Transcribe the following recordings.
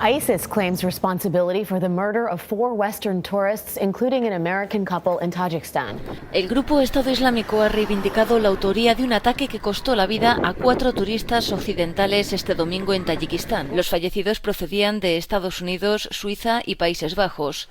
ISIS claims responsibility for the murder of 4 Western tourists, including an American couple in Tajikistan. El grupo Estado Islámico ha reivindicado la autoría de un ataque que costó la vida a 4 turistas occidentales este domingo en Tayikistán. Los fallecidos procedían de Estados Unidos, Suiza y Países Bajos.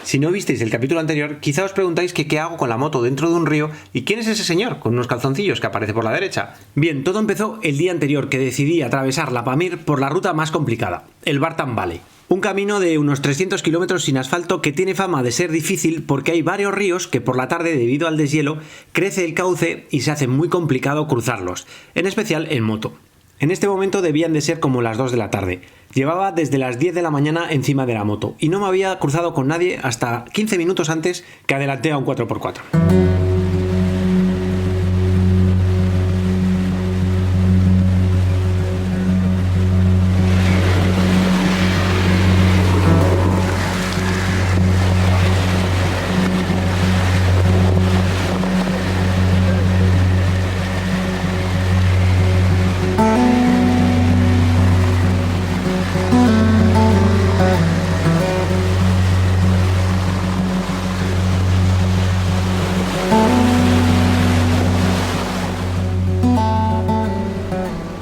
Si no visteis el capítulo anterior, quizá os preguntáis que qué hago con la moto dentro de un río y quién es ese señor con unos calzoncillos que aparece por la derecha. Bien, todo empezó el día anterior que decidí atravesar la Pamir por la ruta más complicada, el Bartan Valley. Un camino de unos 300 kilómetros sin asfalto que tiene fama de ser difícil porque hay varios ríos que por la tarde, debido al deshielo, crece el cauce y se hace muy complicado cruzarlos, en especial en moto. En este momento debían de ser como las 2 de la tarde. Llevaba desde las 10 de la mañana encima de la moto y no me había cruzado con nadie hasta 15 minutos antes que adelanté a un 4x4.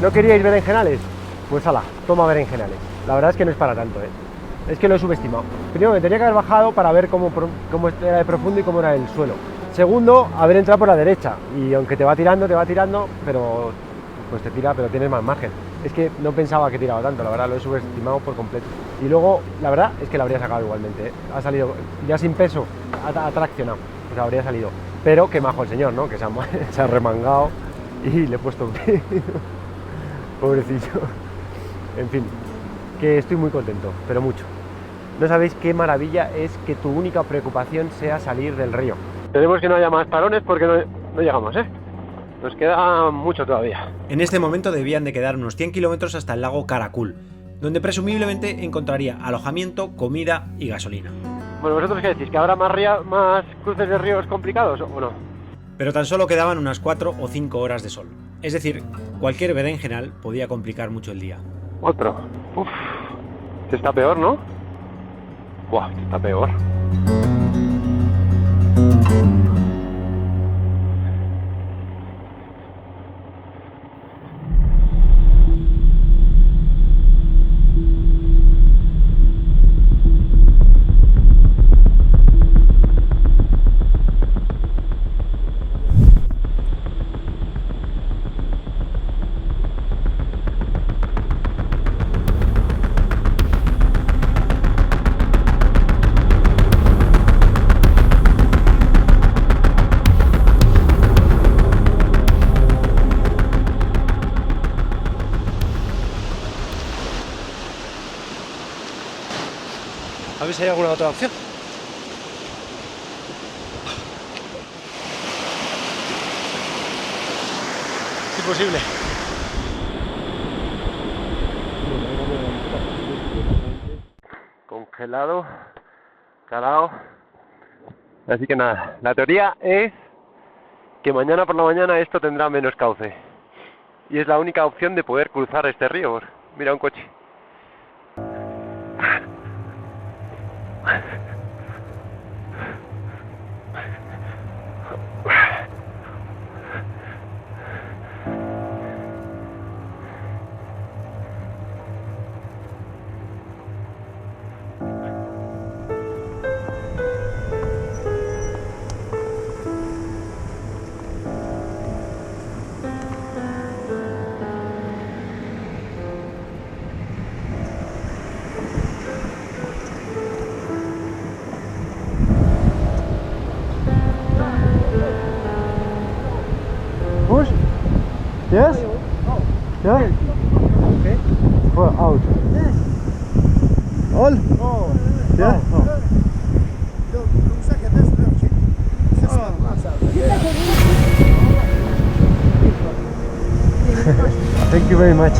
¿No queríais berenjenales? Pues ala, toma berenjenales. La verdad es que no es para tanto, es que lo he subestimado. Primero, me tenía que haber bajado para ver cómo era de profundo y cómo era el suelo. Segundo, haber entrado por la derecha, y aunque te va tirando, pero pues te tira, pero tienes más margen. Es que no pensaba que tiraba tanto, la verdad, lo he subestimado por completo. Y luego, la verdad es que la habría sacado igualmente, Ha salido ya sin peso, ha traccionado, pues habría salido. Pero qué majo el señor, ¿no? Que se ha remangado y le he puesto un pie. Pobrecillo. En fin, que estoy muy contento, pero mucho. No sabéis qué maravilla es que tu única preocupación sea salir del río. Tenemos que no haya más parones porque no llegamos, Nos queda mucho todavía. En este momento debían de quedar unos 100 kilómetros hasta el lago Karakul, donde presumiblemente encontraría alojamiento, comida y gasolina. Bueno, ¿vosotros qué decís? ¿Que habrá más cruces de ríos complicados o no? Pero tan solo quedaban unas 4 o 5 horas de sol. Es decir, cualquier berenjenal podía complicar mucho el día. Otro. Uf. Este está peor, ¿no? Buah, este está peor. A ver si hay alguna otra opción. Imposible. Congelado, calado. Así que nada, la teoría es que mañana por la mañana esto tendrá menos cauce. Y es la única opción de poder cruzar este río. Mira, un coche. Yes? Yeah? Okay. For out. All? Yeah? Thank you very much.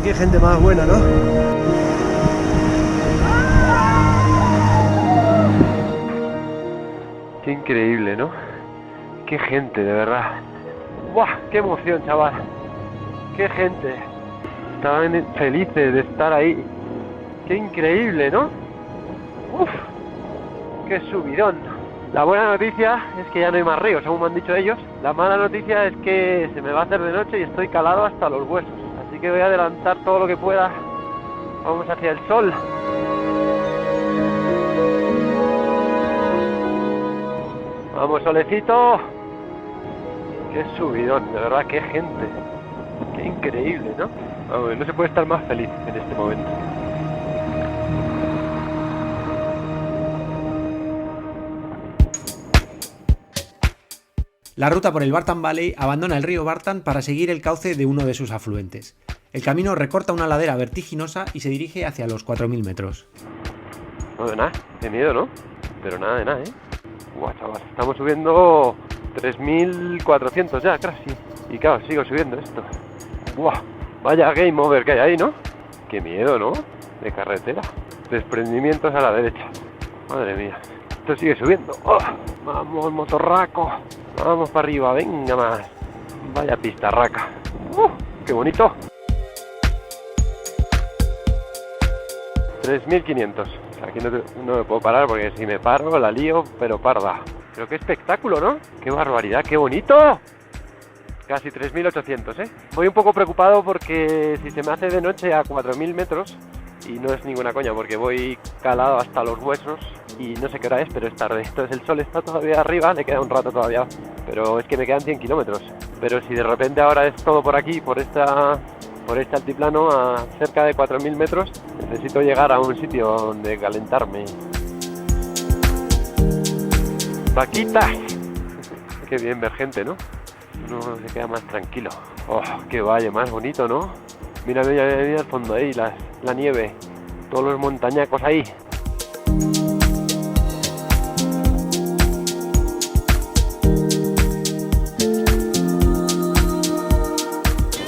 Qué gente más buena, ¿no? Qué increíble, ¿no? Qué gente, de verdad. ¡Buah! ¡Qué emoción, chaval! ¡Qué gente! Estaban felices de estar ahí. ¡Qué increíble!, ¿no? ¡Uf! ¡Qué subidón! La buena noticia es que ya no hay más ríos, según me han dicho ellos. La mala noticia es que se me va a hacer de noche y estoy calado hasta los huesos. Así que voy a adelantar todo lo que pueda. Vamos hacia el sol. ¡Vamos, solecito! ¡Qué subidón! De verdad, qué gente. ¡Qué increíble!, ¿no? Vamos, no se puede estar más feliz en este momento. La ruta por el Bartan Valley abandona el río Bartan para seguir el cauce de uno de sus afluentes. El camino recorta una ladera vertiginosa y se dirige hacia los 4.000 metros. No de nada, qué miedo, ¿no? Pero nada de nada, ¿eh? Guau, chaval, estamos subiendo 3.400 ya, casi. Y claro, sigo subiendo esto. Buah, vaya game over que hay ahí, ¿no? Qué miedo, ¿no? De carretera. Desprendimientos a la derecha. Madre mía. Esto sigue subiendo. ¡Oh! Vamos, motorraco. Vamos para arriba, venga más. Vaya pistarraca. ¡Qué bonito! 3.500. Aquí no me puedo parar porque si me paro la lío, pero parda. Pero qué espectáculo, ¿no? ¡Qué barbaridad, qué bonito! Casi 3.800, ¿eh? Voy un poco preocupado porque si se me hace de noche a 4.000 metros, y no es ninguna coña porque voy calado hasta los huesos y no sé qué hora es, pero es tarde. Entonces el sol está todavía arriba, le queda un rato todavía, pero es que me quedan 100 kilómetros. Pero si de repente ahora es todo por aquí, por este altiplano a cerca de 4.000 metros, necesito llegar a un sitio donde calentarme. ¡Vaquitas! Qué bien ver gente, ¿no? Uno se queda más tranquilo. ¡Oh, qué valle más bonito!, ¿no? Mira, mira, mira al fondo ahí, la nieve, todos los montañacos ahí.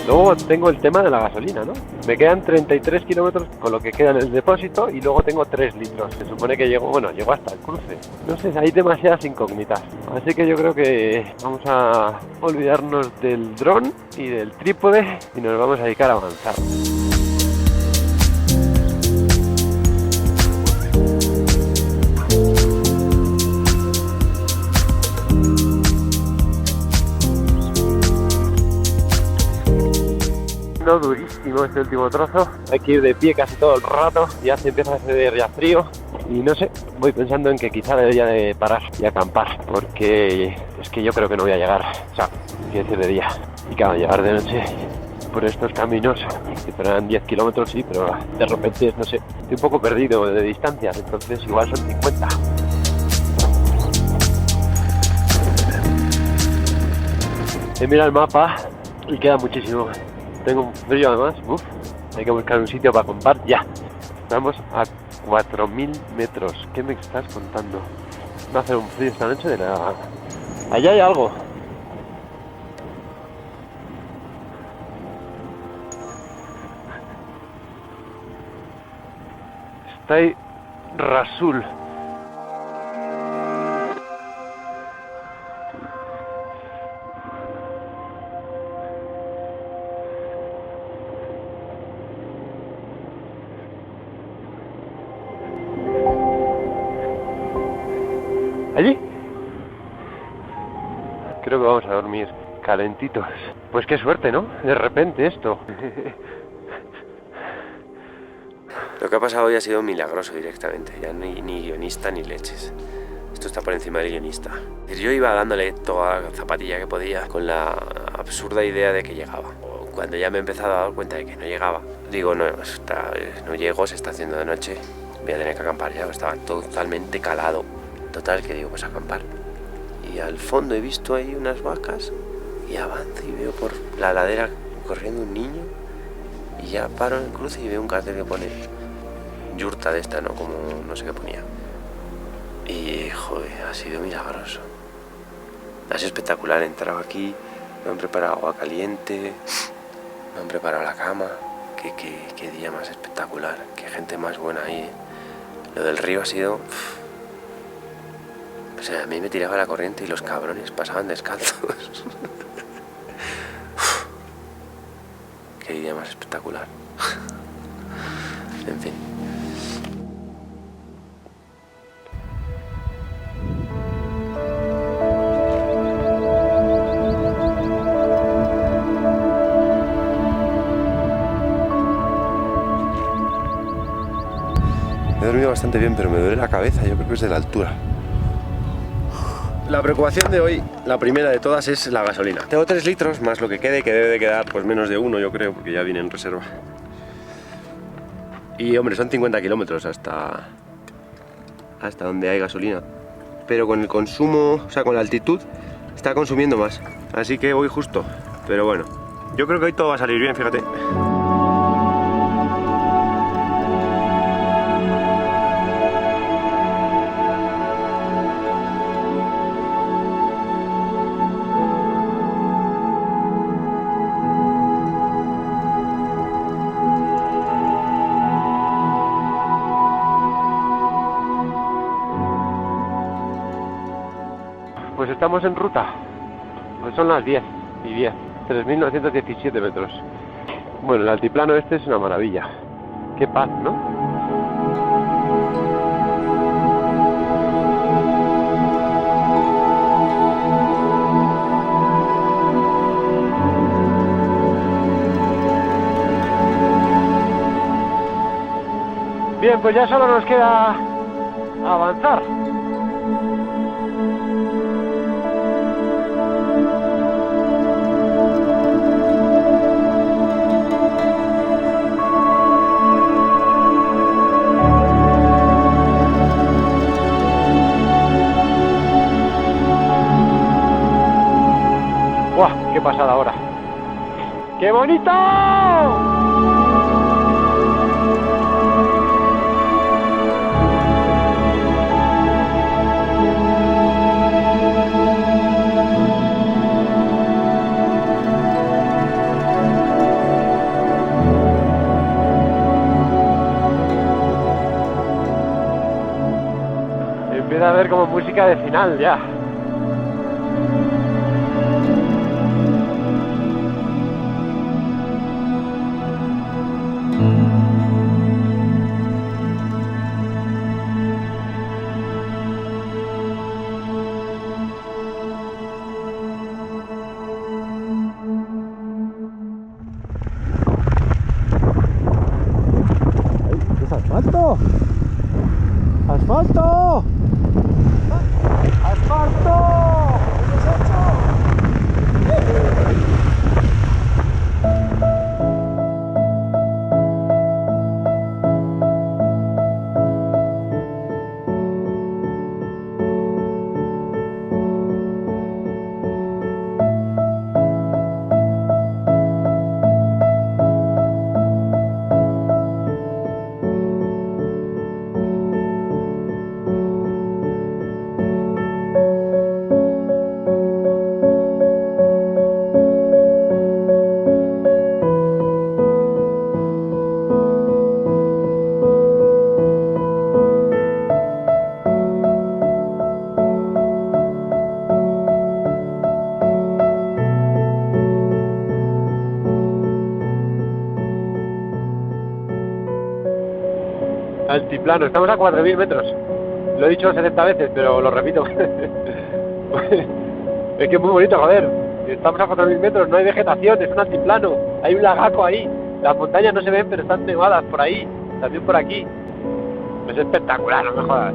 Luego tengo el tema de la gasolina, ¿no? Me quedan 33 kilómetros con lo que queda en el depósito y luego tengo 3 litros. Se supone que llego hasta el cruce. No sé, hay demasiadas incógnitas. Así que yo creo que vamos a olvidarnos del dron y del trípode y nos vamos a dedicar a avanzar. Durísimo este último trozo, hay que ir de pie casi todo el rato, ya se empieza a hacer ya frío y no sé, voy pensando en que quizá debería de parar y acampar porque es que yo creo que no voy a llegar, o sea, quiero decir de día y claro, llegar de noche por estos caminos, que eran 10 kilómetros, sí, pero de repente, no sé, estoy un poco perdido de distancias, entonces igual son 50. He mirado el mapa y queda muchísimo. Tengo un frío además, hay que buscar un sitio para acampar ya. Estamos a 4000 metros, ¿qué me estás contando? Va a hacer un frío esta noche de la... Allá hay algo. Está ahí Rasul. ¿Allí? Creo que vamos a dormir calentitos. Pues qué suerte, ¿no? De repente esto. Lo que ha pasado hoy ha sido milagroso directamente, ya ni guionista ni leches. Esto está por encima del guionista. Yo iba dándole toda la zapatilla que podía con la absurda idea de que llegaba. Cuando ya me he empezado a dar cuenta de que no llegaba, digo, no llego, se está haciendo de noche, voy a tener que acampar ya, estaba totalmente calado. Total, que digo, pues acampar. Y al fondo he visto ahí unas vacas y avanzo y veo por la ladera corriendo un niño y ya paro en el cruce y veo un cartel que pone yurta de esta, ¿no? Como no sé qué ponía. Y, joder, ha sido milagroso. Ha sido espectacular. He entrado aquí, me han preparado agua caliente, me han preparado la cama. Qué día más espectacular, qué gente más buena ahí. Lo del río ha sido... O sea, a mí me tiraba la corriente y los cabrones pasaban descalzos. Qué día más espectacular. En fin. He dormido bastante bien, pero me duele la cabeza, yo creo que es de la altura. La preocupación de hoy, la primera de todas, es la gasolina. Tengo 3 litros más lo que quede, que debe de quedar pues menos de 1, yo creo, porque ya viene en reserva. Y hombre, son 50 kilómetros hasta donde hay gasolina. Pero con el consumo, o sea, con la altitud, está consumiendo más. Así que voy justo. Pero bueno, yo creo que hoy todo va a salir bien, fíjate. Pues estamos en ruta. Pues son las 10 y 10. 3.917 metros. Bueno, el altiplano este es una maravilla. Qué paz, ¿no? Bien, pues ya solo nos queda avanzar. ¡Buah! ¡Qué pasada ahora! ¡Qué bonito! Empieza a ver como música de final ya. ¡Asfalto! ¡Asfalto! ¡Asfalto! Altiplano, estamos a 4.000 metros. Lo he dicho 70 veces, pero lo repito. Es que es muy bonito, joder. Estamos a 4.000 metros, no hay vegetación, es un altiplano. Hay un lagaco ahí. Las montañas no se ven, pero están nevadas por ahí. También por aquí. Es espectacular, no me jodas.